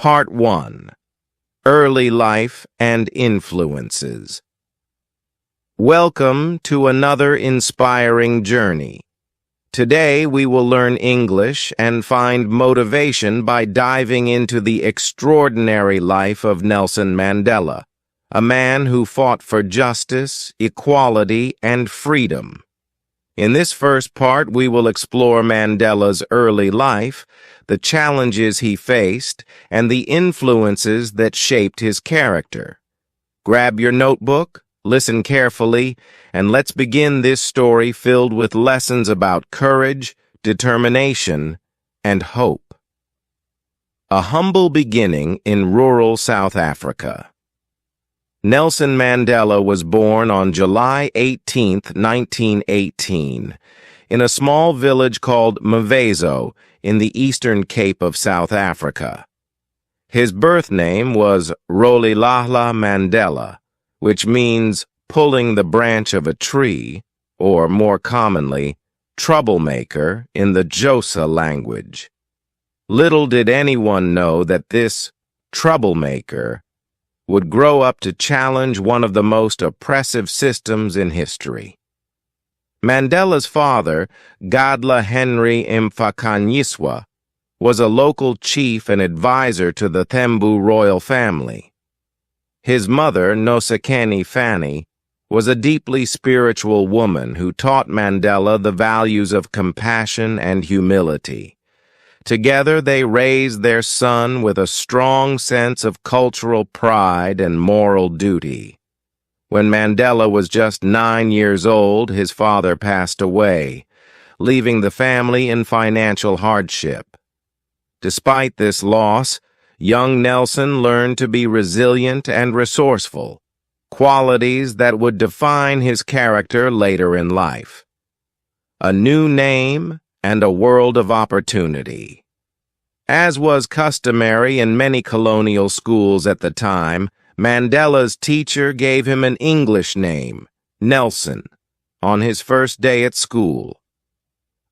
Part 1. Early Life and Influences. Welcome to another inspiring journey. Today we will learn English and find motivation by diving into the extraordinary life of Nelson Mandela, a man who fought for justice, equality, and freedom. In this first part, we will explore Mandela's early life, the challenges he faced, and the influences that shaped his character. Grab your notebook, listen carefully, and let's begin this story filled with lessons about courage, determination, and hope. A humble beginning in rural South Africa. Nelson Mandela was born on July 18, 1918, in a small village called Mvezo in the Eastern Cape of South Africa. His birth name was Rolihlahla Mandela, which means pulling the branch of a tree, or more commonly, troublemaker in the Xhosa language. Little did anyone know that this troublemaker would grow up to challenge one of the most oppressive systems in history. Mandela's father, Gadla Henry Mfakanyiswa, was a local chief and advisor to the Thembu royal family. His mother, Nosekeni Fanny, was a deeply spiritual woman who taught Mandela the values of compassion and humility. Together they raised their son with a strong sense of cultural pride and moral duty. When Mandela was just 9 years old, his father passed away, leaving the family in financial hardship. Despite this loss, young Nelson learned to be resilient and resourceful, qualities that would define his character later in life. A new name and a world of opportunity. As was customary in many colonial schools at the time, Mandela's teacher gave him an English name, Nelson, on his first day at school.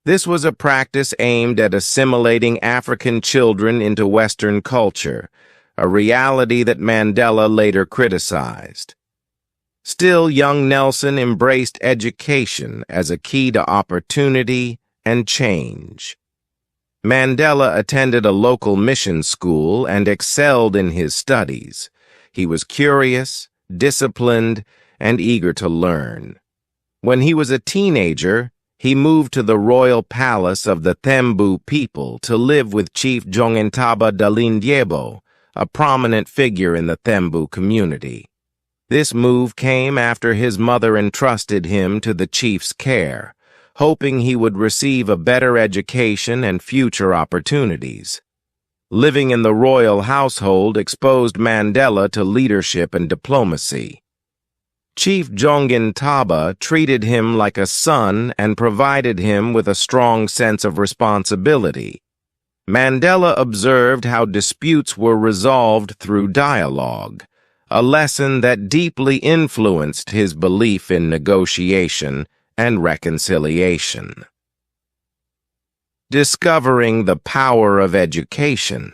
This was a practice aimed at assimilating African children into Western culture, a reality that Mandela later criticized. Still, young Nelson embraced education as a key to opportunity and change. Mandela attended a local mission school and excelled in his studies. He was curious, disciplined, and eager to learn. When he was a teenager, he moved to the royal palace of the Thembu people to live with Chief Jongintaba Dalindyebo, a prominent figure in the Thembu community. This move came after his mother entrusted him to the chief's care, hoping he would receive a better education and future opportunities. Living in the royal household exposed Mandela to leadership and diplomacy. Chief Jongintaba treated him like a son and provided him with a strong sense of responsibility. Mandela observed how disputes were resolved through dialogue, a lesson that deeply influenced his belief in negotiation and reconciliation. Discovering the power of education.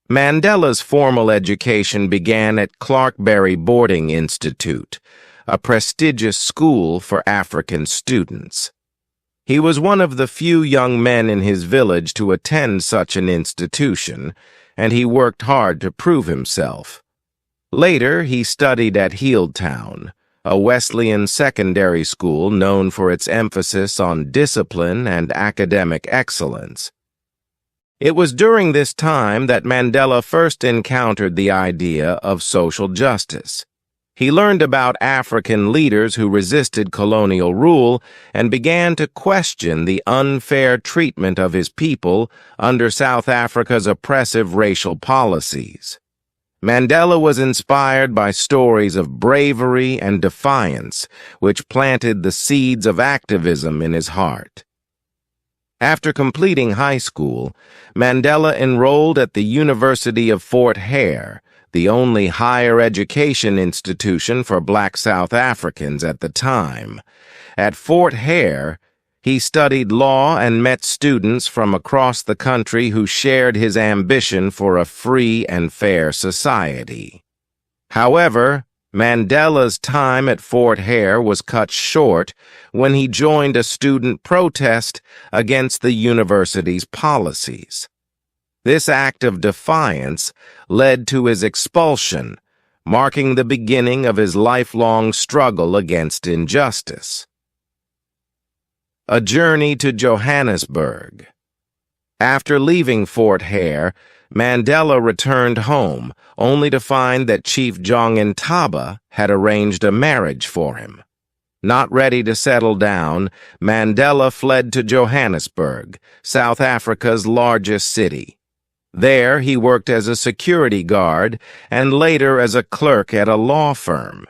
Mandela's formal education began at Clarkberry Boarding Institute, a prestigious school for African students. He was one of the few young men in his village to attend such an institution, and he worked hard to prove himself. Later, he studied at Healdtown, a Wesleyan secondary school known for its emphasis on discipline and academic excellence. It was during this time that Mandela first encountered the idea of social justice. He learned about African leaders who resisted colonial rule and began to question the unfair treatment of his people under South Africa's oppressive racial policies. Mandela was inspired by stories of bravery and defiance, which planted the seeds of activism in his heart. After completing high school, Mandela enrolled at the University of Fort Hare, the only higher education institution for black South Africans at the time. At Fort Hare, He studied law and met students from across the country who shared his ambition for a free and fair society. However, Mandela's time at Fort Hare was cut short when he joined a student protest against the university's policies. This act of defiance led to his expulsion, marking the beginning of his lifelong struggle against injustice. A journey to Johannesburg. After leaving Fort Hare, Mandela returned home, only to find that Chief John Ntaba had arranged a marriage for him. Not ready to settle down, Mandela fled to Johannesburg, South Africa's largest city. There, he worked as a security guard and later as a clerk at a law firm.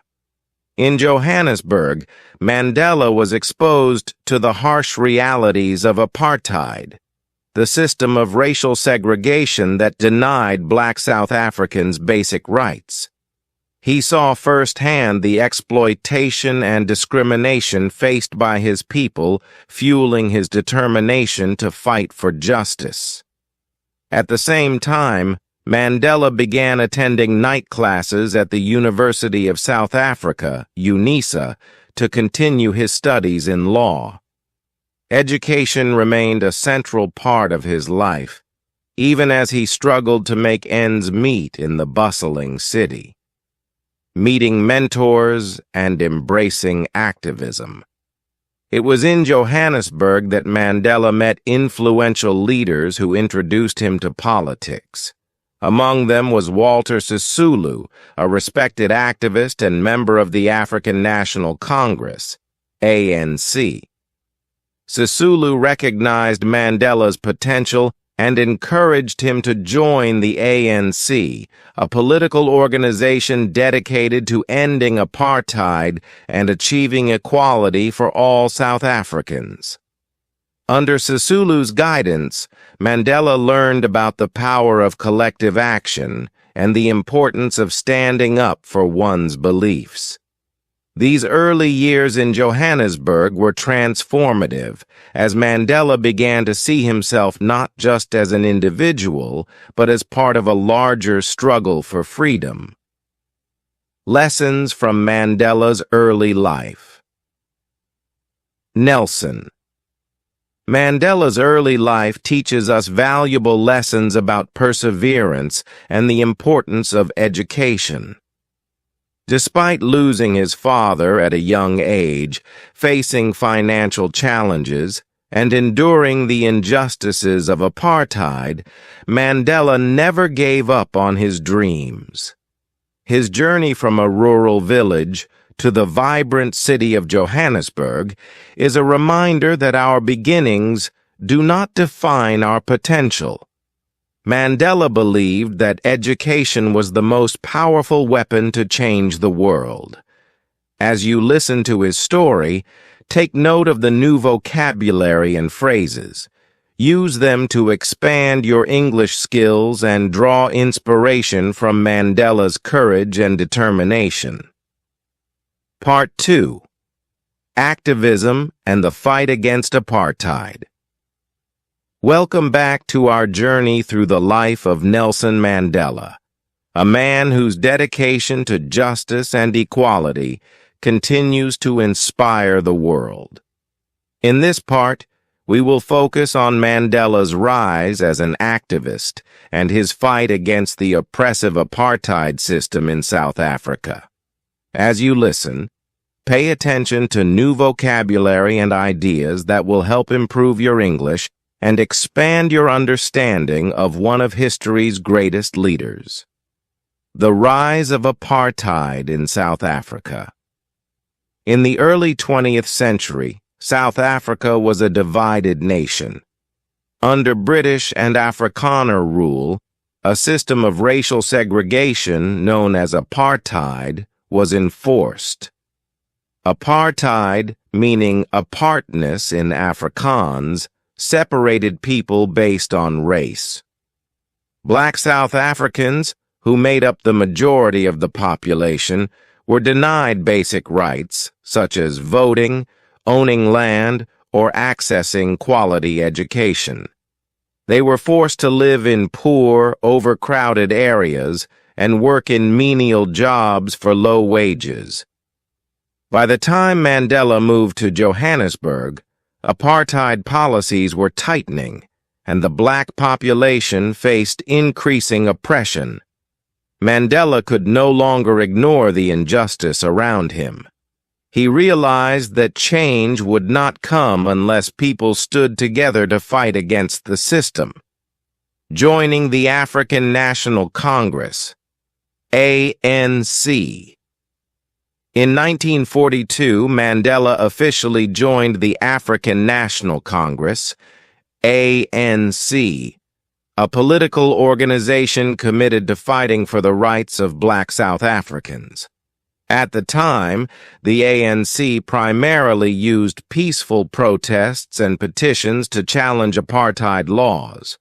In Johannesburg, Mandela was exposed to the harsh realities of apartheid, the system of racial segregation that denied black South Africans basic rights. He saw firsthand the exploitation and discrimination faced by his people, fueling his determination to fight for justice. At the same time, Mandela began attending night classes at the University of South Africa, UNISA, to continue his studies in law. Education remained a central part of his life, even as he struggled to make ends meet in the bustling city. Meeting mentors and embracing activism. It was in Johannesburg that Mandela met influential leaders who introduced him to politics. Among them was Walter Sisulu, a respected activist and member of the African National Congress, ANC. Sisulu recognized Mandela's potential and encouraged him to join the ANC, a political organization dedicated to ending apartheid and achieving equality for all South Africans. Under Sisulu's guidance, Mandela learned about the power of collective action and the importance of standing up for one's beliefs. These early years in Johannesburg were transformative, as Mandela began to see himself not just as an individual, but as part of a larger struggle for freedom. Lessons from Mandela's early life. Nelson. Mandela's early life teaches us valuable lessons about perseverance and the importance of education. Despite losing his father at a young age, facing financial challenges, and enduring the injustices of apartheid, Mandela never gave up on his dreams. His journey from a rural village to the vibrant city of Johannesburg is a reminder that our beginnings do not define our potential. Mandela believed that education was the most powerful weapon to change the world. As you listen to his story, take note of the new vocabulary and phrases. Use them to expand your English skills and draw inspiration from Mandela's courage and determination. Part 2. Activism and the Fight Against Apartheid. Welcome back to our journey through the life of Nelson Mandela, a man whose dedication to justice and equality continues to inspire the world. In this part, we will focus on Mandela's rise as an activist and his fight against the oppressive apartheid system in South Africa. As you listen, pay attention to new vocabulary and ideas that will help improve your English and expand your understanding of one of history's greatest leaders. The rise of apartheid in South Africa. In the early 20th century, South Africa was a divided nation. Under British and Afrikaner rule, a system of racial segregation known as apartheid was enforced. Apartheid, meaning apartness in Afrikaans, separated people based on race. Black South Africans, who made up the majority of the population, were denied basic rights such as voting, owning land, or accessing quality education. They were forced to live in poor, overcrowded areas and work in menial jobs for low wages. By the time Mandela moved to Johannesburg, apartheid policies were tightening, and the black population faced increasing oppression. Mandela could no longer ignore the injustice around him. He realized that change would not come unless people stood together to fight against the system. Joining the African National Congress, ANC. In 1942, Mandela officially joined the African National Congress, ANC, a political organization committed to fighting for the rights of black South Africans. At the time, the ANC primarily used peaceful protests and petitions to challenge apartheid laws.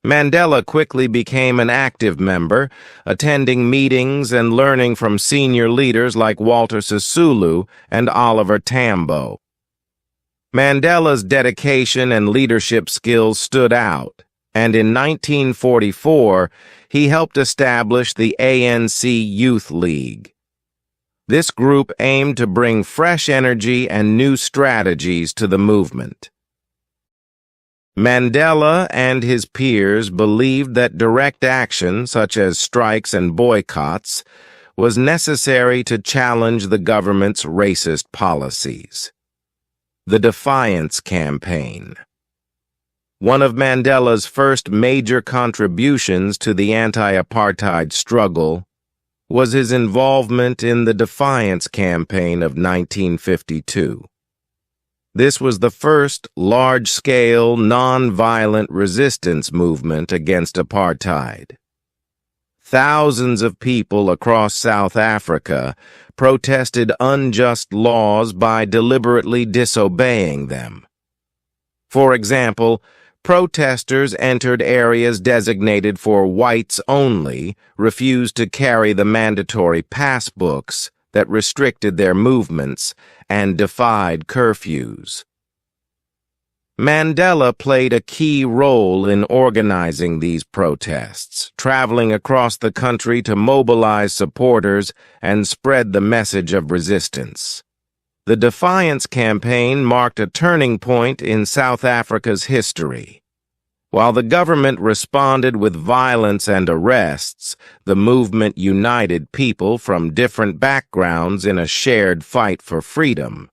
Mandela quickly became an active member, attending meetings and learning from senior leaders like Walter Sisulu and Oliver Tambo. Mandela's dedication and leadership skills stood out, and in 1944, he helped establish the ANC Youth League. This group aimed to bring fresh energy and new strategies to the movement. Mandela and his peers believed that direct action, such as strikes and boycotts, was necessary to challenge the government's racist policies. The Defiance Campaign. One of Mandela's first major contributions to the anti-apartheid struggle was his involvement in the Defiance Campaign of 1952. This was the first large-scale, non-violent resistance movement against apartheid. Thousands of people across South Africa protested unjust laws by deliberately disobeying them. For example, protesters entered areas designated for whites only, refused to carry the mandatory passbooks that restricted their movements, and defied curfews. Mandela played a key role in organizing these protests, traveling across the country to mobilize supporters and spread the message of resistance. The Defiance Campaign marked a turning point in South Africa's history. While the government responded with violence and arrests, the movement united people from different backgrounds in a shared fight for freedom.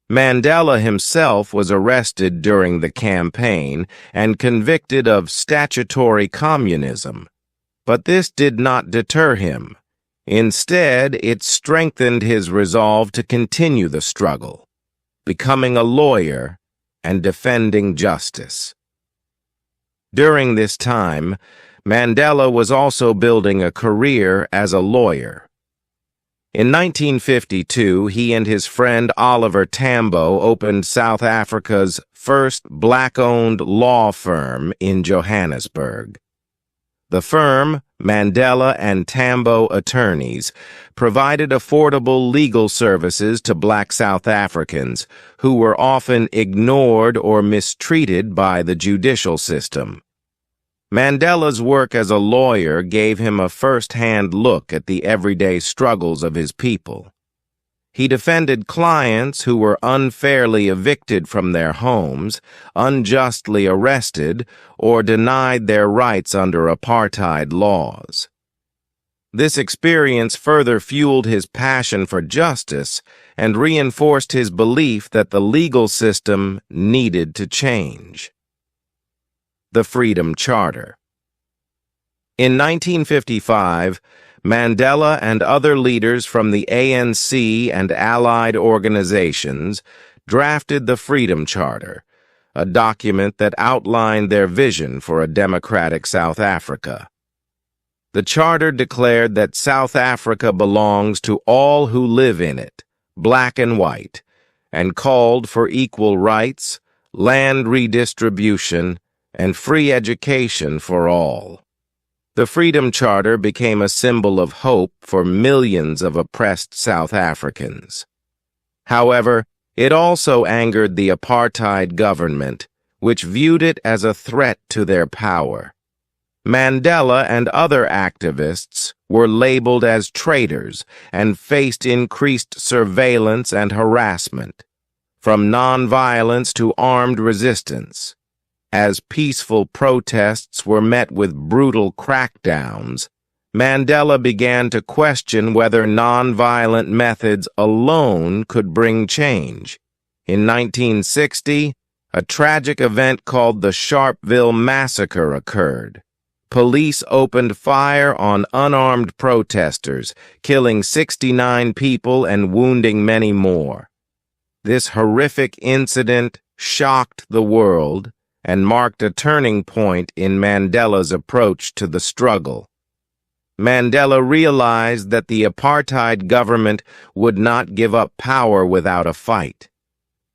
Mandela himself was arrested during the campaign and convicted of statutory communism. But this did not deter him. Instead, it strengthened his resolve to continue the struggle, becoming a lawyer and defending justice. During this time, Mandela was also building a career as a lawyer. In 1952, he and his friend Oliver Tambo opened South Africa's first black-owned law firm in Johannesburg. The firm, Mandela and Tambo Attorneys, provided affordable legal services to black South Africans who were often ignored or mistreated by the judicial system. Mandela's work as a lawyer gave him a first-hand look at the everyday struggles of his people. He defended clients who were unfairly evicted from their homes, unjustly arrested, or denied their rights under apartheid laws. This experience further fueled his passion for justice and reinforced his belief that the legal system needed to change. The Freedom Charter. In 1955, Mandela and other leaders from the ANC and allied organizations drafted the Freedom Charter, a document that outlined their vision for a democratic South Africa. The charter declared that South Africa belongs to all who live in it, black and white, and called for equal rights, land redistribution, and free education for all. The Freedom Charter became a symbol of hope for millions of oppressed South Africans. However, It also angered the apartheid government, which viewed it as a threat to their power. Mandela and other activists were labeled as traitors and faced increased surveillance and harassment, from nonviolence to armed resistance. As peaceful protests were met with brutal crackdowns, Mandela began to question whether nonviolent methods alone could bring change. In 1960, a tragic event called the Sharpeville Massacre occurred. Police opened fire on unarmed protesters, killing 69 people and wounding many more. This horrific incident shocked the world and marked a turning point in Mandela's approach to the struggle. Mandela realized that the apartheid government would not give up power without a fight.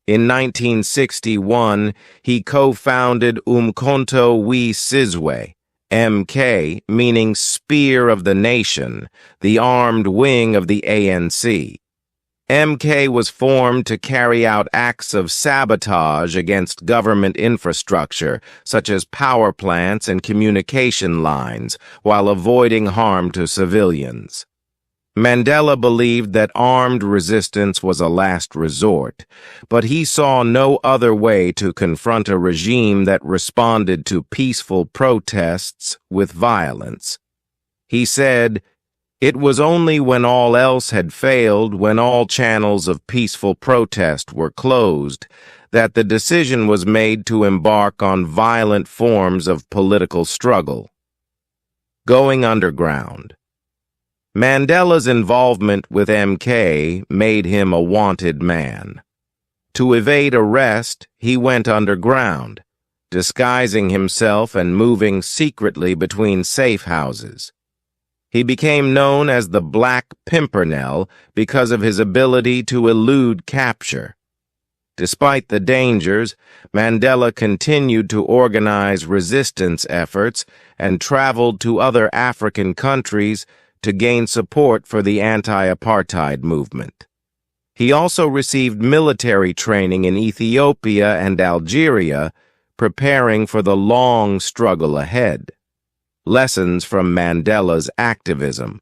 In 1961, he co-founded Umkhonto we Sizwe, MK, meaning Spear of the Nation, the armed wing of the ANC. MK was formed to carry out acts of sabotage against government infrastructure, such as power plants and communication lines, while avoiding harm to civilians. Mandela believed that armed resistance was a last resort, but he saw no other way to confront a regime that responded to peaceful protests with violence. He said, "It was only when all else had failed, when all channels of peaceful protest were closed, that the decision was made to embark on violent forms of political struggle." Going underground. Mandela's involvement with MK made him a wanted man. To evade arrest, he went underground, disguising himself and moving secretly between safe houses. He became known as the Black Pimpernel because of his ability to elude capture. Despite the dangers, Mandela continued to organize resistance efforts and traveled to other African countries to gain support for the anti-apartheid movement. He also received military training in Ethiopia and Algeria, preparing for the long struggle ahead. Lessons from Mandela's activism.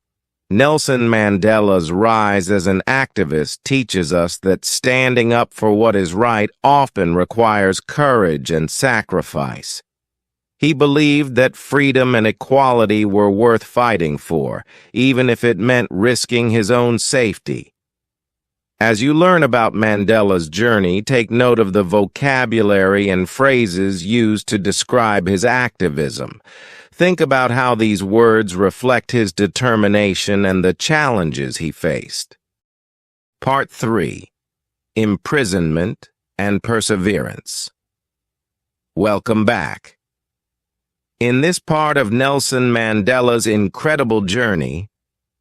Nelson Mandela's rise as an activist teaches us that standing up for what is right often requires courage and sacrifice. He believed that freedom and equality were worth fighting for, even if it meant risking his own safety. As you learn about Mandela's journey, take note of the vocabulary and phrases used to describe his activism. Think about how these words reflect his determination and the challenges he faced. Part 3. Imprisonment and Perseverance. Welcome back. In this part of Nelson Mandela's incredible journey,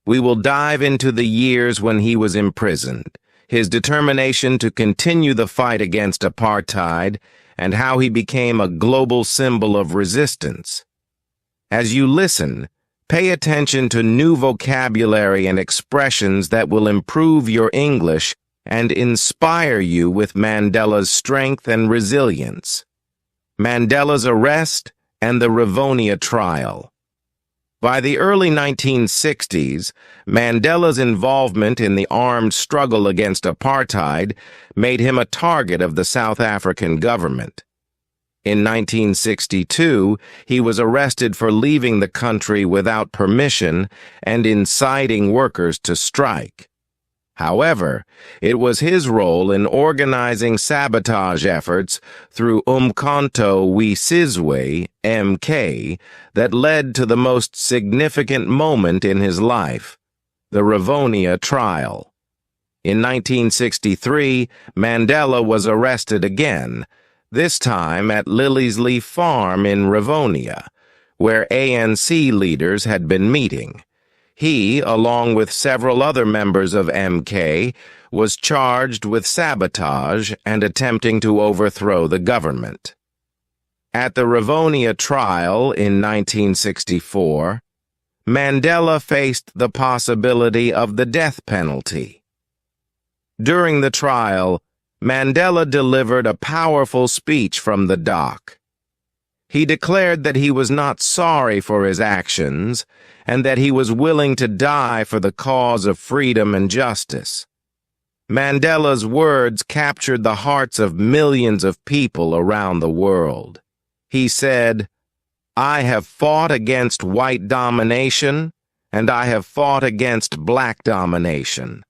we will dive into the years when he was imprisoned, his determination to continue the fight against apartheid, and how he became a global symbol of resistance. As you listen, pay attention to new vocabulary and expressions that will improve your English and inspire you with Mandela's strength and resilience. Mandela's arrest and the Rivonia trial. By the early 1960s, Mandela's involvement in the armed struggle against apartheid made him a target of the South African government. In 1962, he was arrested for leaving the country without permission and inciting workers to strike. However, it was his role in organizing sabotage efforts through Umkhonto we Sizwe, MK, that led to the most significant moment in his life, the Rivonia trial. In 1963, Mandela was arrested again, this time at Liliesleaf Farm in Rivonia, where ANC leaders had been meeting. He, along with several other members of MK, was charged with sabotage and attempting to overthrow the government. At the Rivonia trial in 1964, Mandela faced the possibility of the death penalty. During the trial, Mandela delivered a powerful speech from the dock. He declared that he was not sorry for his actions and that he was willing to die for the cause of freedom and justice. Mandela's words captured the hearts of millions of people around the world. He said, "I have fought against white domination, and I have fought against black domination.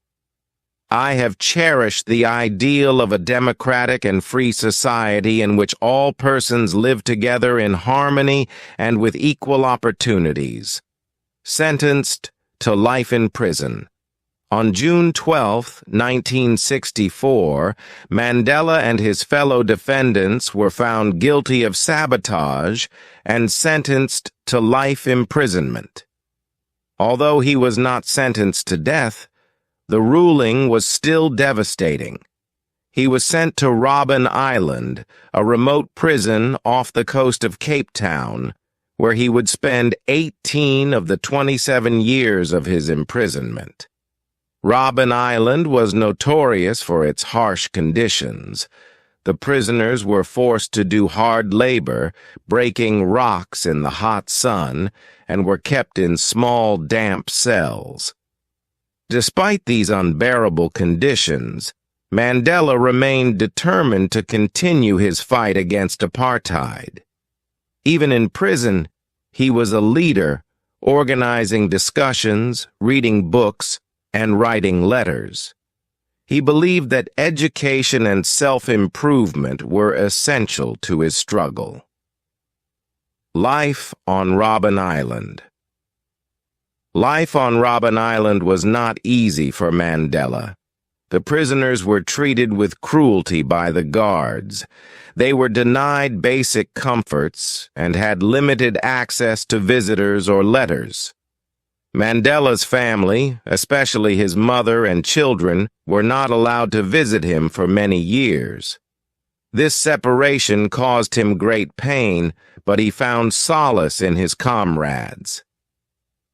I have cherished the ideal of a democratic and free society in which all persons live together in harmony and with equal opportunities." Sentenced to life in prison. On June 12, 1964, Mandela and his fellow defendants were found guilty of sabotage and sentenced to life imprisonment. Although he was not sentenced to death, the ruling was still devastating. He was sent to Robben Island, a remote prison off the coast of Cape Town, where he would spend 18 of the 27 years of his imprisonment. Robben Island was notorious for its harsh conditions. The prisoners were forced to do hard labor, breaking rocks in the hot sun, and were kept in small, damp cells. Despite these unbearable conditions, Mandela remained determined to continue his fight against apartheid. Even in prison, he was a leader, organizing discussions, reading books, and writing letters. He believed that education and self-improvement were essential to his struggle. Life on Robben Island. Life on Robben Island was not easy for Mandela. The prisoners were treated with cruelty by the guards. They were denied basic comforts and had limited access to visitors or letters. Mandela's family, especially his mother and children, were not allowed to visit him for many years. This separation caused him great pain, but he found solace in his comrades.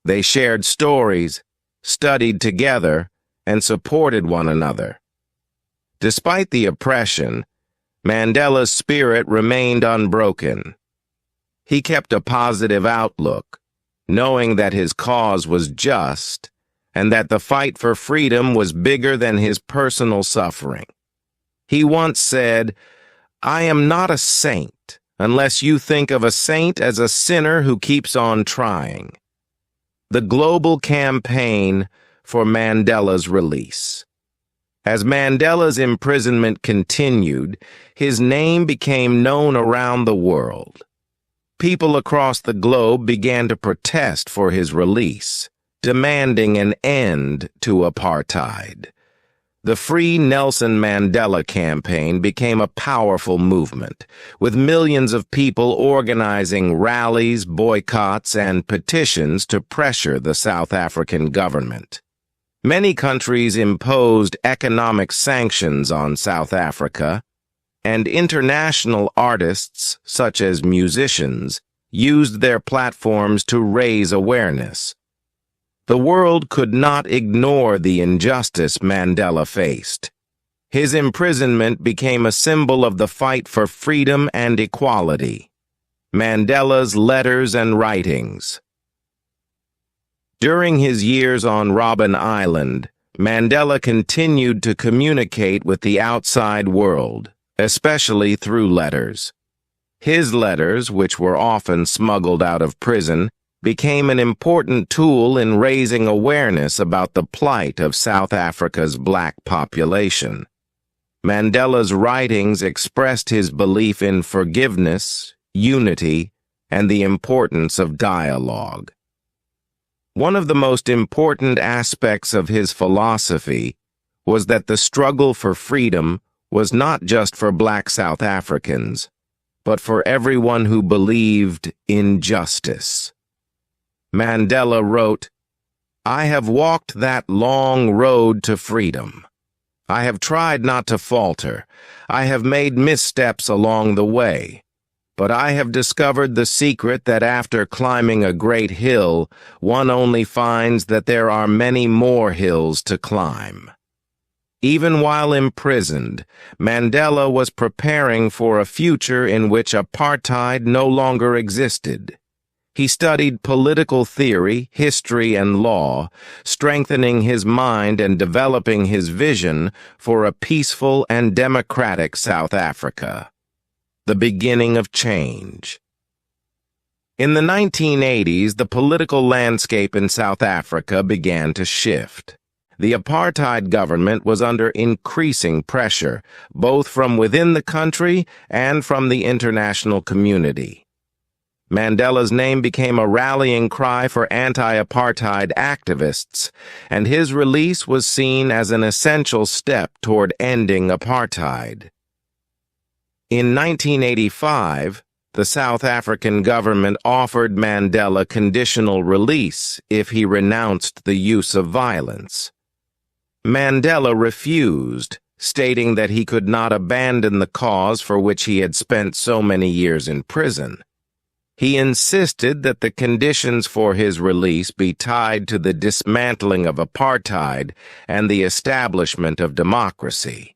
They shared stories, studied together, and supported one another. Despite the oppression, Mandela's spirit remained unbroken. He kept a positive outlook, knowing that his cause was just and that the fight for freedom was bigger than his personal suffering. He once said, "I am not a saint unless you think of a saint as a sinner who keeps on trying." The global campaign for Mandela's release. As Mandela's imprisonment continued, his name became known around the world. People across the globe began to protest for his release, demanding an end to apartheid. The Free Nelson Mandela campaign became a powerful movement, with millions of people organizing rallies, boycotts, and petitions to pressure the South African government. Many countries imposed economic sanctions on South Africa, and international artists, such as musicians, used their platforms to raise awareness. The world could not ignore the injustice Mandela faced. His imprisonment became a symbol of the fight for freedom and equality. Mandela's letters and writings. During his years on Robben Island, Mandela continued to communicate with the outside world, especially through letters. His letters, which were often smuggled out of prison, became an important tool in raising awareness about the plight of South Africa's black population. Mandela's writings expressed his belief in forgiveness, unity, and the importance of dialogue. One of the most important aspects of his philosophy was that the struggle for freedom was not just for black South Africans, but for everyone who believed in justice. Mandela wrote, "I have walked that long road to freedom. I have tried not to falter. I have made missteps along the way. But I have discovered the secret that after climbing a great hill, one only finds that there are many more hills to climb." Even while imprisoned, Mandela was preparing for a future in which apartheid no longer existed. He studied political theory, history, and law, strengthening his mind and developing his vision for a peaceful and democratic South Africa. The beginning of change. In the 1980s, the political landscape in South Africa began to shift. The apartheid government was under increasing pressure, both from within the country and from the international community. Mandela's name became a rallying cry for anti-apartheid activists, and his release was seen as an essential step toward ending apartheid. In 1985, the South African government offered Mandela conditional release if he renounced the use of violence. Mandela refused, stating that he could not abandon the cause for which he had spent so many years in prison. He insisted that the conditions for his release be tied to the dismantling of apartheid and the establishment of democracy.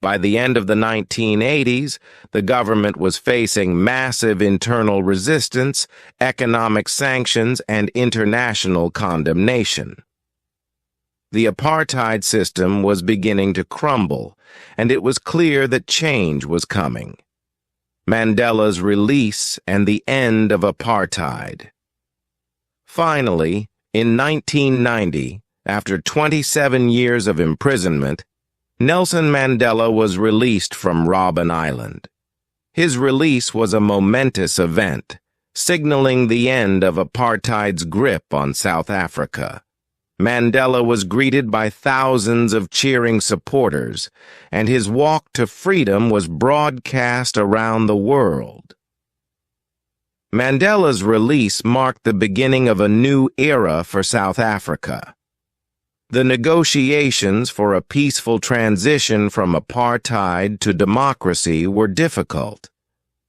By the end of the 1980s, the government was facing massive internal resistance, economic sanctions, and international condemnation. The apartheid system was beginning to crumble, and it was clear that change was coming. Mandela's release and the end of apartheid. Finally, in 1990, after 27 years of imprisonment, Nelson Mandela was released from Robben Island. His release was a momentous event, signaling the end of apartheid's grip on South Africa. Mandela was greeted by thousands of cheering supporters, and his walk to freedom was broadcast around the world. Mandela's release marked the beginning of a new era for South Africa. The negotiations for a peaceful transition from apartheid to democracy were difficult.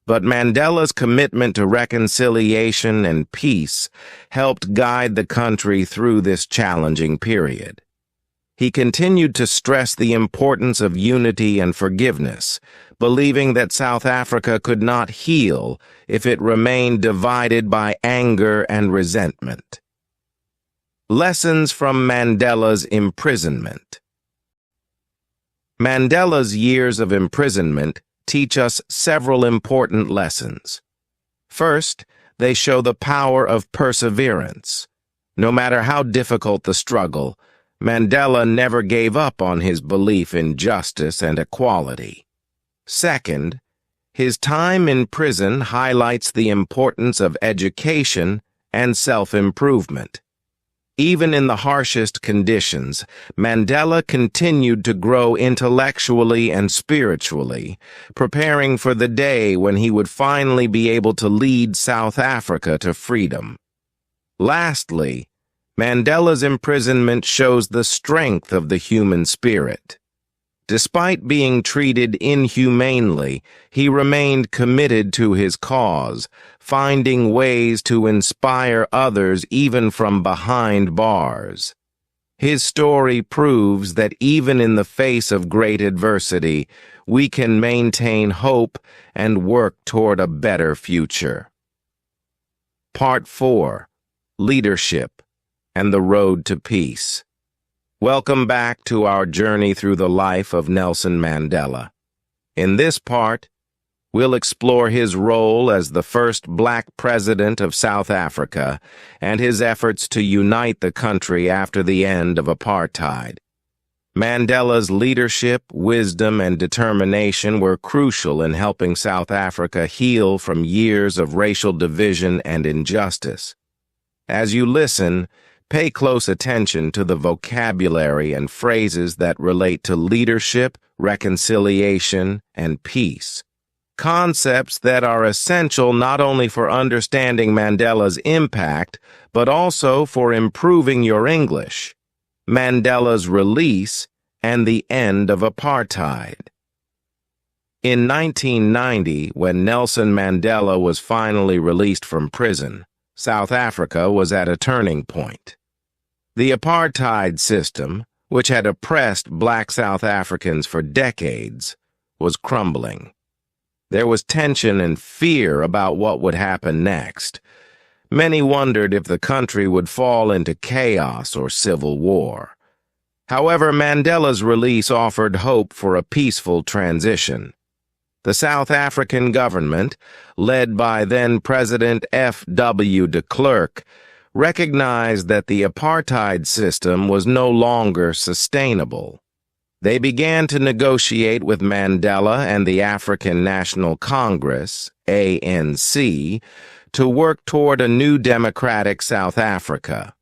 But Mandela's commitment to reconciliation and peace helped guide the country through this challenging period. He continued to stress the importance of unity and forgiveness, believing that South Africa could not heal if it remained divided by anger and resentment. Lessons from Mandela's imprisonment. Mandela's years of imprisonment teach us several important lessons. First, they show the power of perseverance. No matter how difficult the struggle, Mandela never gave up on his belief in justice and equality. Second, his time in prison highlights the importance of education and self-improvement. Even in the harshest conditions, Mandela continued to grow intellectually and spiritually, preparing for the day when he would finally be able to lead South Africa to freedom. Lastly, Mandela's imprisonment shows the strength of the human spirit. Despite being treated inhumanely, he remained committed to his cause, finding ways to inspire others even from behind bars. His story proves that even in the face of great adversity, we can maintain hope and work toward a better future. Part 4. Leadership and the Road to Peace. Welcome back to our journey through the life of Nelson Mandela. In this part, we'll explore his role as the first black president of South Africa and his efforts to unite the country after the end of apartheid. Mandela's leadership, wisdom, and determination were crucial in helping South Africa heal from years of racial division and injustice. As you listen, pay close attention to the vocabulary and phrases that relate to leadership, reconciliation, and peace. Concepts that are essential not only for understanding Mandela's impact, but also for improving your English. Mandela's release and the end of apartheid. In 1990, when Nelson Mandela was finally released from prison, South Africa was at a turning point. The apartheid system, which had oppressed black South Africans for decades, was crumbling. There was tension and fear about what would happen next. Many wondered if the country would fall into chaos or civil war. However, Mandela's release offered hope for a peaceful transition. The South African government, led by then-President F.W. de Klerk, recognized that the apartheid system was no longer sustainable. They began to negotiate with Mandela and the African National Congress, ANC, to work toward a new democratic South Africa.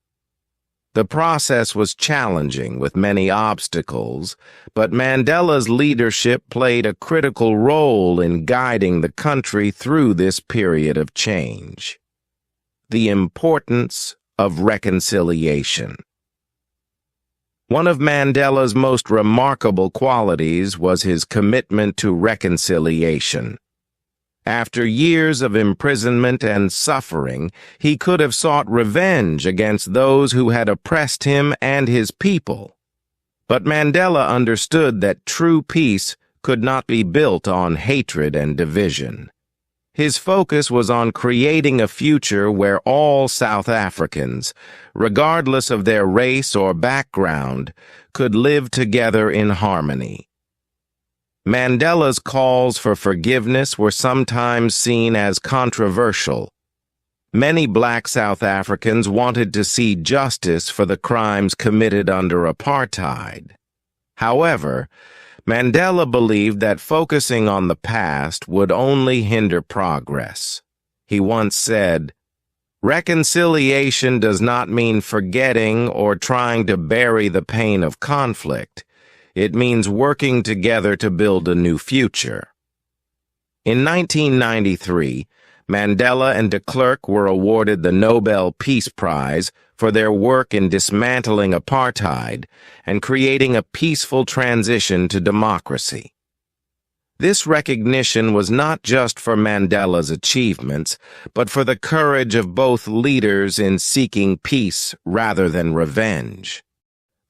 The process was challenging with many obstacles, but Mandela's leadership played a critical role in guiding the country through this period of change. The importance of reconciliation. One of Mandela's most remarkable qualities was his commitment to reconciliation. After years of imprisonment and suffering, he could have sought revenge against those who had oppressed him and his people. But Mandela understood that true peace could not be built on hatred and division. His focus was on creating a future where all South Africans, regardless of their race or background, could live together in harmony. Mandela's calls for forgiveness were sometimes seen as controversial. Many black South Africans wanted to see justice for the crimes committed under apartheid. However, Mandela believed that focusing on the past would only hinder progress. He once said, "Reconciliation does not mean forgetting or trying to bury the pain of conflict. It means working together to build a new future." In 1993, Mandela and de Klerk were awarded the Nobel Peace Prize for their work in dismantling apartheid and creating a peaceful transition to democracy. This recognition was not just for Mandela's achievements, but for the courage of both leaders in seeking peace rather than revenge.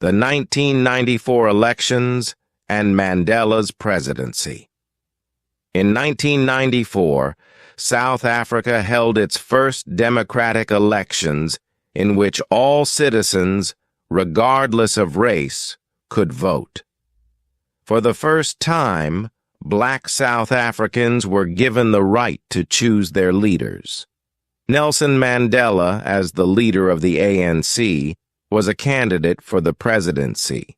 The 1994 elections and Mandela's presidency. In 1994, South Africa held its first democratic elections in which all citizens, regardless of race, could vote. For the first time, black South Africans were given the right to choose their leaders. Nelson Mandela, as the leader of the ANC, was a candidate for the presidency.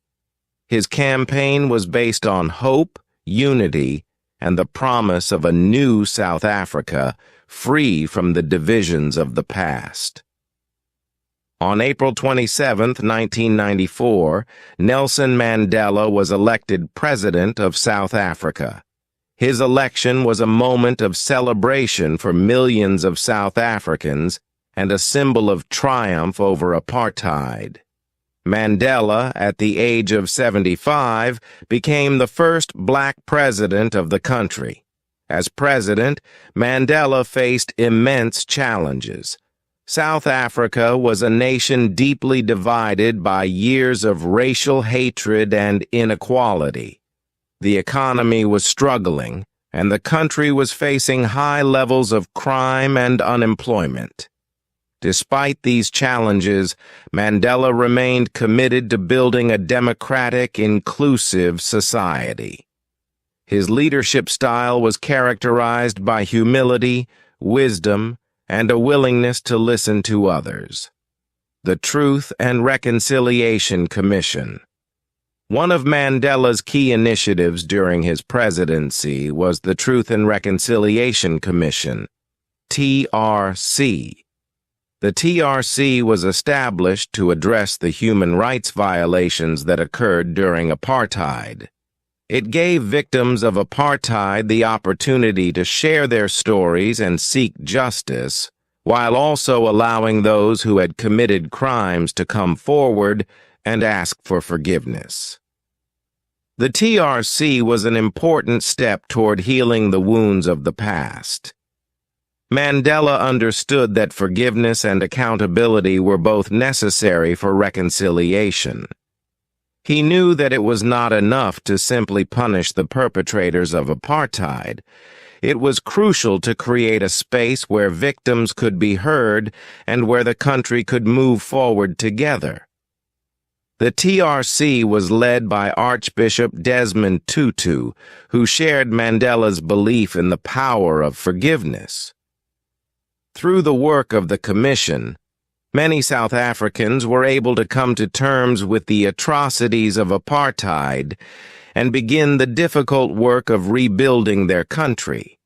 His campaign was based on hope, unity, and the promise of a new South Africa free from the divisions of the past. On April 27, 1994, Nelson Mandela was elected President of South Africa. His election was a moment of celebration for millions of South Africans and a symbol of triumph over apartheid. Mandela, at the age of 75, became the first black president of the country. As president, Mandela faced immense challenges. South Africa was a nation deeply divided by years of racial hatred and inequality. The economy was struggling, and the country was facing high levels of crime and unemployment. Despite these challenges, Mandela remained committed to building a democratic, inclusive society. His leadership style was characterized by humility, wisdom, and a willingness to listen to others. The Truth and Reconciliation Commission. One of Mandela's key initiatives during his presidency was the Truth and Reconciliation Commission, TRC. The TRC was established to address the human rights violations that occurred during apartheid. It gave victims of apartheid the opportunity to share their stories and seek justice, while also allowing those who had committed crimes to come forward and ask for forgiveness. The TRC was an important step toward healing the wounds of the past. Mandela understood that forgiveness and accountability were both necessary for reconciliation. He knew that it was not enough to simply punish the perpetrators of apartheid. It was crucial to create a space where victims could be heard and where the country could move forward together. The TRC was led by Archbishop Desmond Tutu, who shared Mandela's belief in the power of forgiveness. Through the work of the Commission, many South Africans were able to come to terms with the atrocities of apartheid and begin the difficult work of rebuilding their country.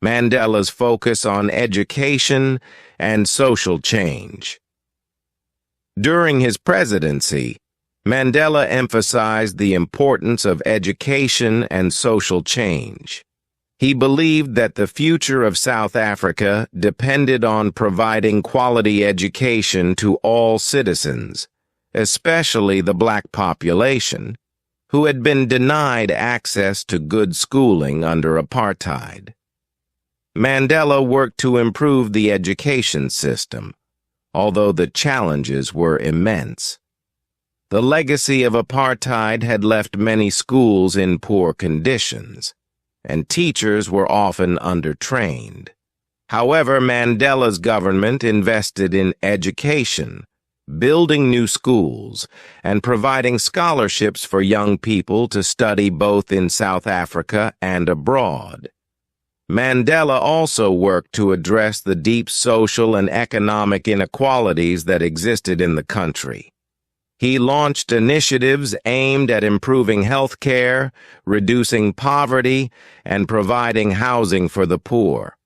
Mandela's focus on education and social change. During his presidency, Mandela emphasized the importance of education and social change. He believed that the future of South Africa depended on providing quality education to all citizens, especially the black population, who had been denied access to good schooling under apartheid. Mandela worked to improve the education system, although the challenges were immense. The legacy of apartheid had left many schools in poor conditions, and teachers were often undertrained. However, Mandela's government invested in education, building new schools, and providing scholarships for young people to study both in South Africa and abroad. Mandela also worked to address the deep social and economic inequalities that existed in the country. He launched initiatives aimed at improving health care, reducing poverty, and providing housing for the poor.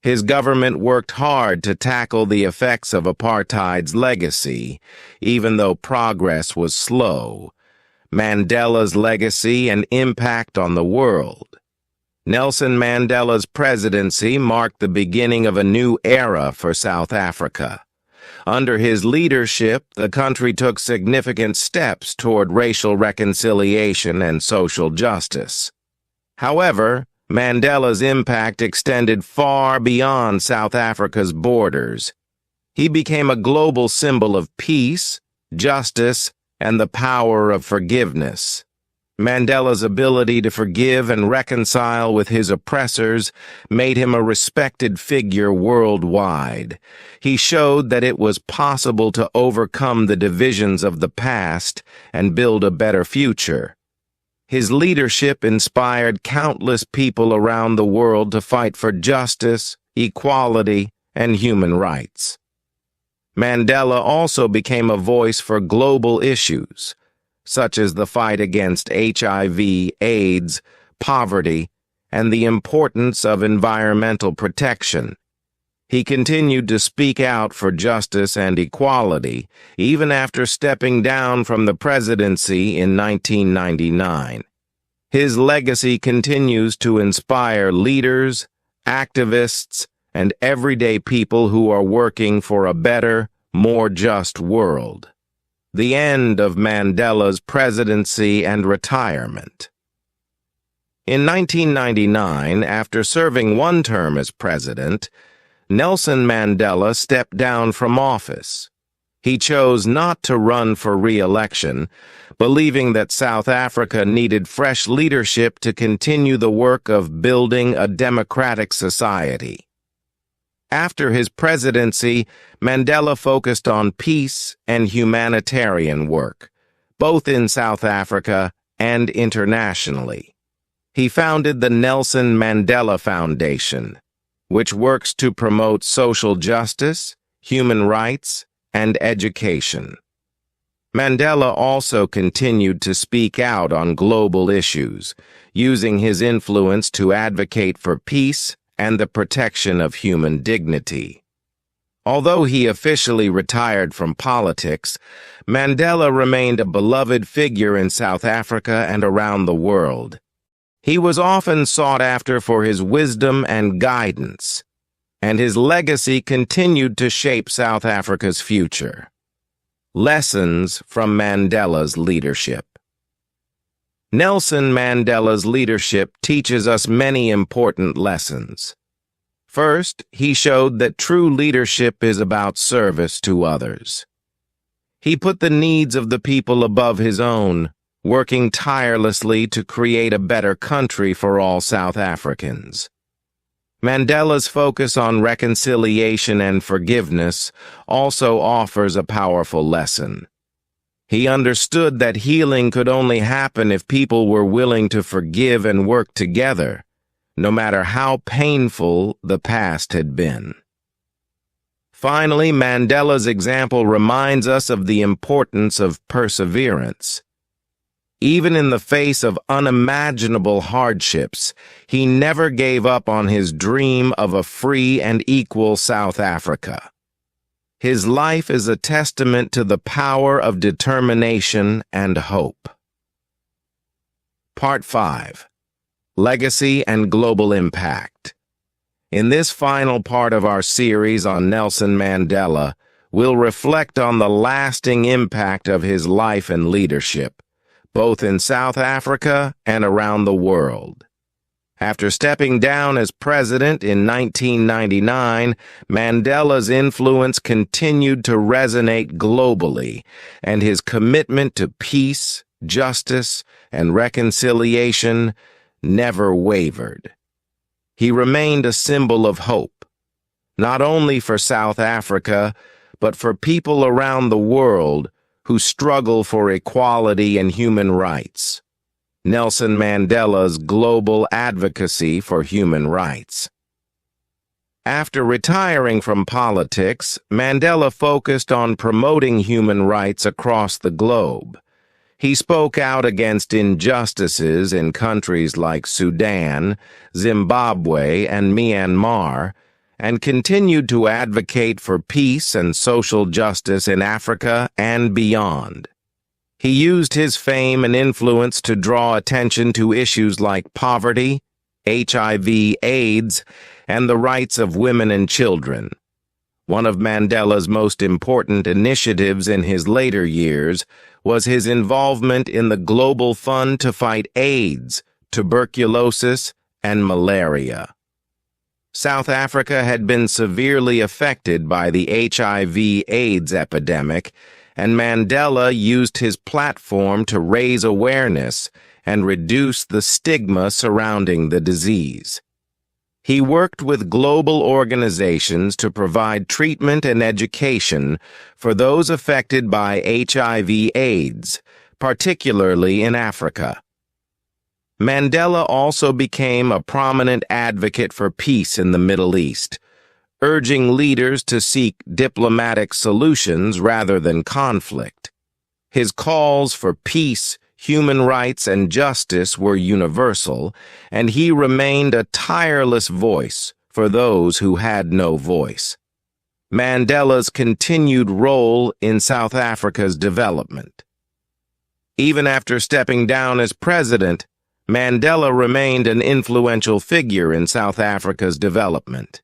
His government worked hard to tackle the effects of apartheid's legacy, even though progress was slow. Mandela's legacy and impact on the world. Nelson Mandela's presidency marked the beginning of a new era for South Africa. Under his leadership, the country took significant steps toward racial reconciliation and social justice. However, Mandela's impact extended far beyond South Africa's borders. He became a global symbol of peace, justice, and the power of forgiveness. Mandela's ability to forgive and reconcile with his oppressors made him a respected figure worldwide. He showed that it was possible to overcome the divisions of the past and build a better future. His leadership inspired countless people around the world to fight for justice, equality, and human rights. Mandela also became a voice for global issues, such as the fight against HIV, AIDS, poverty, and the importance of environmental protection. He continued to speak out for justice and equality, even after stepping down from the presidency in 1999. His legacy continues to inspire leaders, activists, and everyday people who are working for a better, more just world. The end of Mandela's presidency and retirement. In 1999, after serving one term as president, Nelson Mandela stepped down from office. He chose not to run for re-election, believing that South Africa needed fresh leadership to continue the work of building a democratic society. After his presidency, Mandela focused on peace and humanitarian work, both in South Africa and internationally. He founded the Nelson Mandela Foundation, which works to promote social justice, human rights, and education. Mandela also continued to speak out on global issues, using his influence to advocate for peace and the protection of human dignity. Although he officially retired from politics, Mandela remained a beloved figure in South Africa and around the world. He was often sought after for his wisdom and guidance, and his legacy continued to shape South Africa's future. Lessons from Mandela's leadership. Nelson Mandela's leadership teaches us many important lessons. First, he showed that true leadership is about service to others. He put the needs of the people above his own, working tirelessly to create a better country for all South Africans. Mandela's focus on reconciliation and forgiveness also offers a powerful lesson. He understood that healing could only happen if people were willing to forgive and work together, no matter how painful the past had been. Finally, Mandela's example reminds us of the importance of perseverance. Even in the face of unimaginable hardships, he never gave up on his dream of a free and equal South Africa. His life is a testament to the power of determination and hope. Part 5. Legacy and Global Impact. In this final part of our series on Nelson Mandela, we'll reflect on the lasting impact of his life and leadership, both in South Africa and around the world. After stepping down as president in 1999, Mandela's influence continued to resonate globally, and his commitment to peace, justice, and reconciliation never wavered. He remained a symbol of hope, not only for South Africa, but for people around the world who struggle for equality and human rights. Nelson Mandela's global advocacy for human rights. After retiring from politics, Mandela focused on promoting human rights across the globe. He spoke out against injustices in countries like Sudan, Zimbabwe, and Myanmar, and continued to advocate for peace and social justice in Africa and beyond. He used his fame and influence to draw attention to issues like poverty, HIV/AIDS, and the rights of women and children. One of Mandela's most important initiatives in his later years was his involvement in the Global Fund to fight AIDS, tuberculosis, and malaria. South Africa had been severely affected by the HIV/AIDS epidemic, and Mandela used his platform to raise awareness and reduce the stigma surrounding the disease. He worked with global organizations to provide treatment and education for those affected by HIV/AIDS, particularly in Africa. Mandela also became a prominent advocate for peace in the Middle East, urging leaders to seek diplomatic solutions rather than conflict. His calls for peace, human rights, and justice were universal, and he remained a tireless voice for those who had no voice. Mandela's continued role in South Africa's development. Even after stepping down as president, Mandela remained an influential figure in South Africa's development.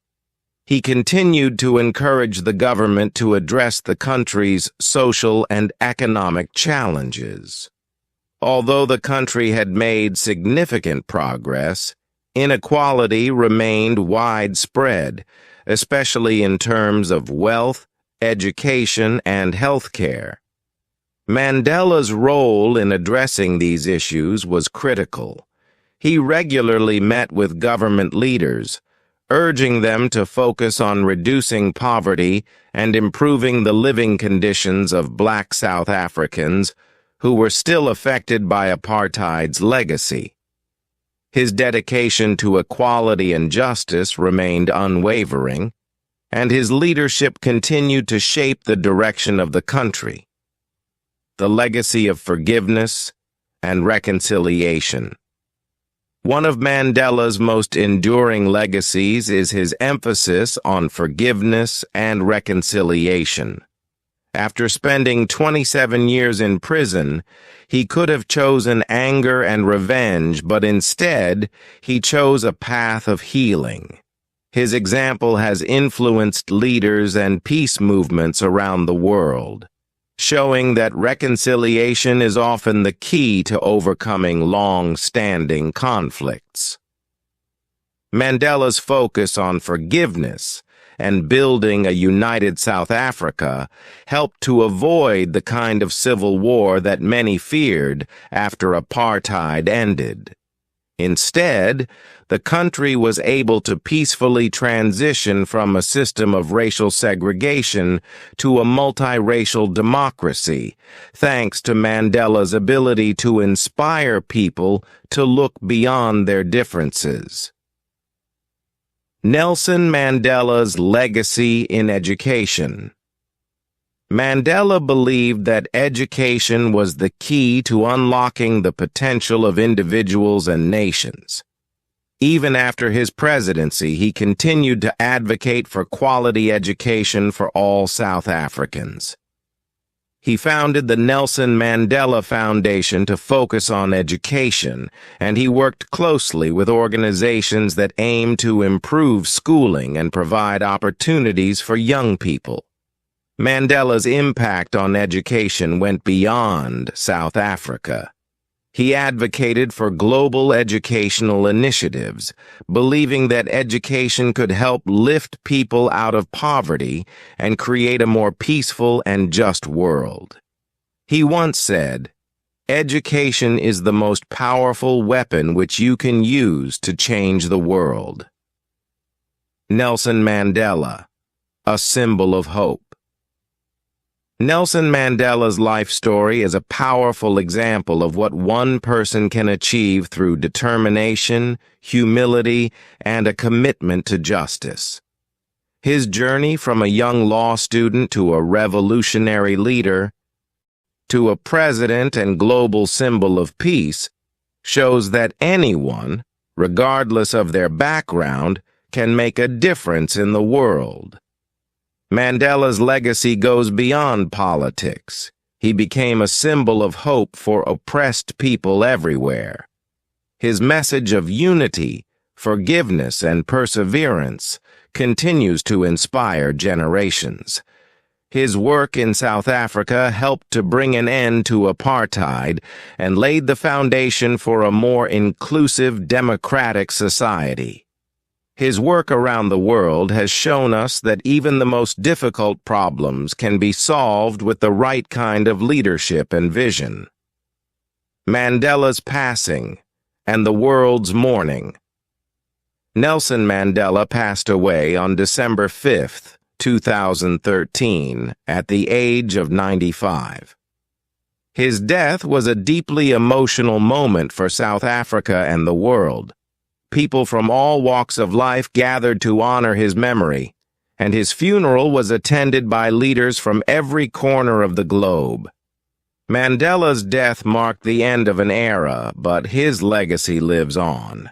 He continued to encourage the government to address the country's social and economic challenges. Although the country had made significant progress, inequality remained widespread, especially in terms of wealth, education, and health care. Mandela's role in addressing these issues was critical. He regularly met with government leaders, urging them to focus on reducing poverty and improving the living conditions of Black South Africans who were still affected by apartheid's legacy. His dedication to equality and justice remained unwavering, and his leadership continued to shape the direction of the country. The legacy of forgiveness and reconciliation. One of Mandela's most enduring legacies is his emphasis on forgiveness and reconciliation. After spending 27 years in prison, he could have chosen anger and revenge, but instead, he chose a path of healing. His example has influenced leaders and peace movements around the world, showing that reconciliation is often the key to overcoming long-standing conflicts. Mandela's focus on forgiveness and building a united South Africa helped to avoid the kind of civil war that many feared after apartheid ended. Instead, the country was able to peacefully transition from a system of racial segregation to a multiracial democracy, thanks to Mandela's ability to inspire people to look beyond their differences. Nelson Mandela's legacy in education. Mandela believed that education was the key to unlocking the potential of individuals and nations. Even after his presidency, he continued to advocate for quality education for all South Africans. He founded the Nelson Mandela Foundation to focus on education, and he worked closely with organizations that aim to improve schooling and provide opportunities for young people. Mandela's impact on education went beyond South Africa. He advocated for global educational initiatives, believing that education could help lift people out of poverty and create a more peaceful and just world. He once said, "Education is the most powerful weapon which you can use to change the world." Nelson Mandela, a symbol of hope. Nelson Mandela's life story is a powerful example of what one person can achieve through determination, humility, and a commitment to justice. His journey from a young law student to a revolutionary leader to a president and global symbol of peace shows that anyone, regardless of their background, can make a difference in the world. Mandela's legacy goes beyond politics. He became a symbol of hope for oppressed people everywhere. His message of unity, forgiveness, and perseverance continues to inspire generations. His work in South Africa helped to bring an end to apartheid and laid the foundation for a more inclusive, democratic society. His work around the world has shown us that even the most difficult problems can be solved with the right kind of leadership and vision. Mandela's passing and the world's mourning. Nelson Mandela passed away on December 5, 2013, at the age of 95. His death was a deeply emotional moment for South Africa and the world. People from all walks of life gathered to honor his memory, and his funeral was attended by leaders from every corner of the globe. Mandela's death marked the end of an era, but his legacy lives on.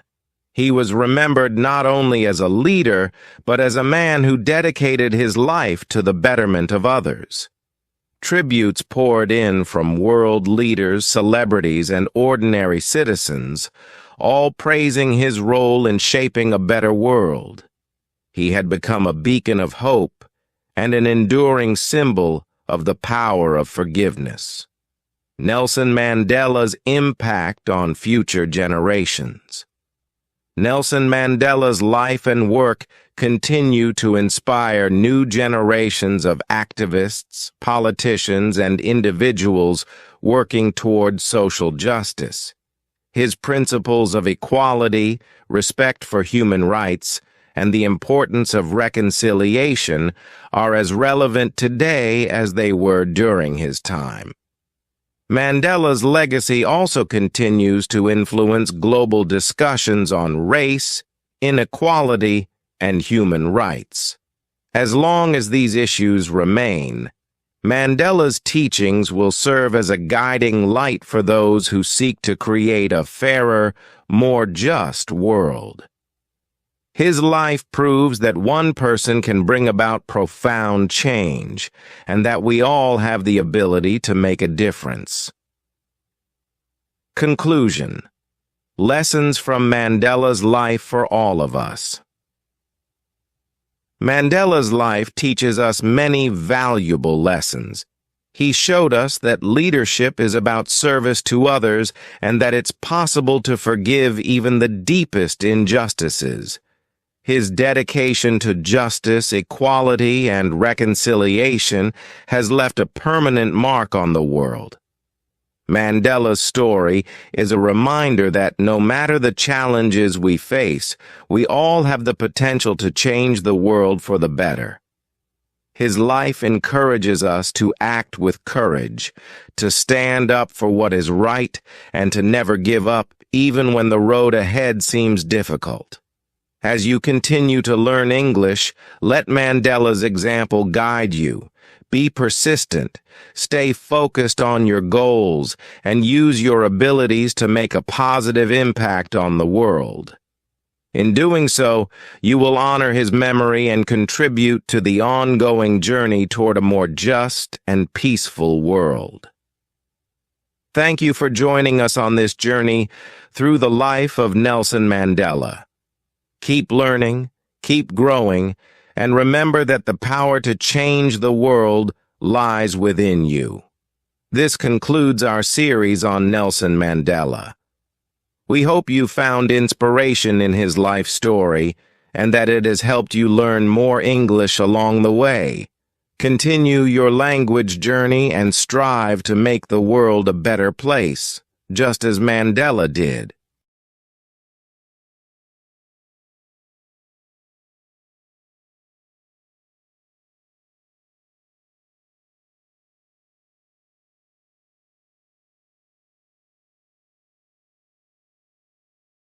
He was remembered not only as a leader, but as a man who dedicated his life to the betterment of others. Tributes poured in from world leaders, celebrities, and ordinary citizens, all praising his role in shaping a better world. He had become a beacon of hope and an enduring symbol of the power of forgiveness. Nelson Mandela's impact on future generations. Nelson Mandela's life and work continue to inspire new generations of activists, politicians, and individuals working toward social justice. His principles of equality, respect for human rights, and the importance of reconciliation are as relevant today as they were during his time. Mandela's legacy also continues to influence global discussions on race, inequality, and human rights. As long as these issues remain, Mandela's teachings will serve as a guiding light for those who seek to create a fairer, more just world. His life proves that one person can bring about profound change, and that we all have the ability to make a difference. Conclusion. Lessons from Mandela's life for all of us. Mandela's life teaches us many valuable lessons. He showed us that leadership is about service to others and that it's possible to forgive even the deepest injustices. His dedication to justice, equality, and reconciliation has left a permanent mark on the world. Mandela's story is a reminder that no matter the challenges we face, we all have the potential to change the world for the better. His life encourages us to act with courage, to stand up for what is right, and to never give up even when the road ahead seems difficult. As you continue to learn English, let Mandela's example guide you. Be persistent, stay focused on your goals, and use your abilities to make a positive impact on the world. In doing so, you will honor his memory and contribute to the ongoing journey toward a more just and peaceful world. Thank you for joining us on this journey through the life of Nelson Mandela. Keep learning, keep growing, and remember that the power to change the world lies within you. This concludes our series on Nelson Mandela. We hope you found inspiration in his life story and that it has helped you learn more English along the way. Continue your language journey and strive to make the world a better place, just as Mandela did.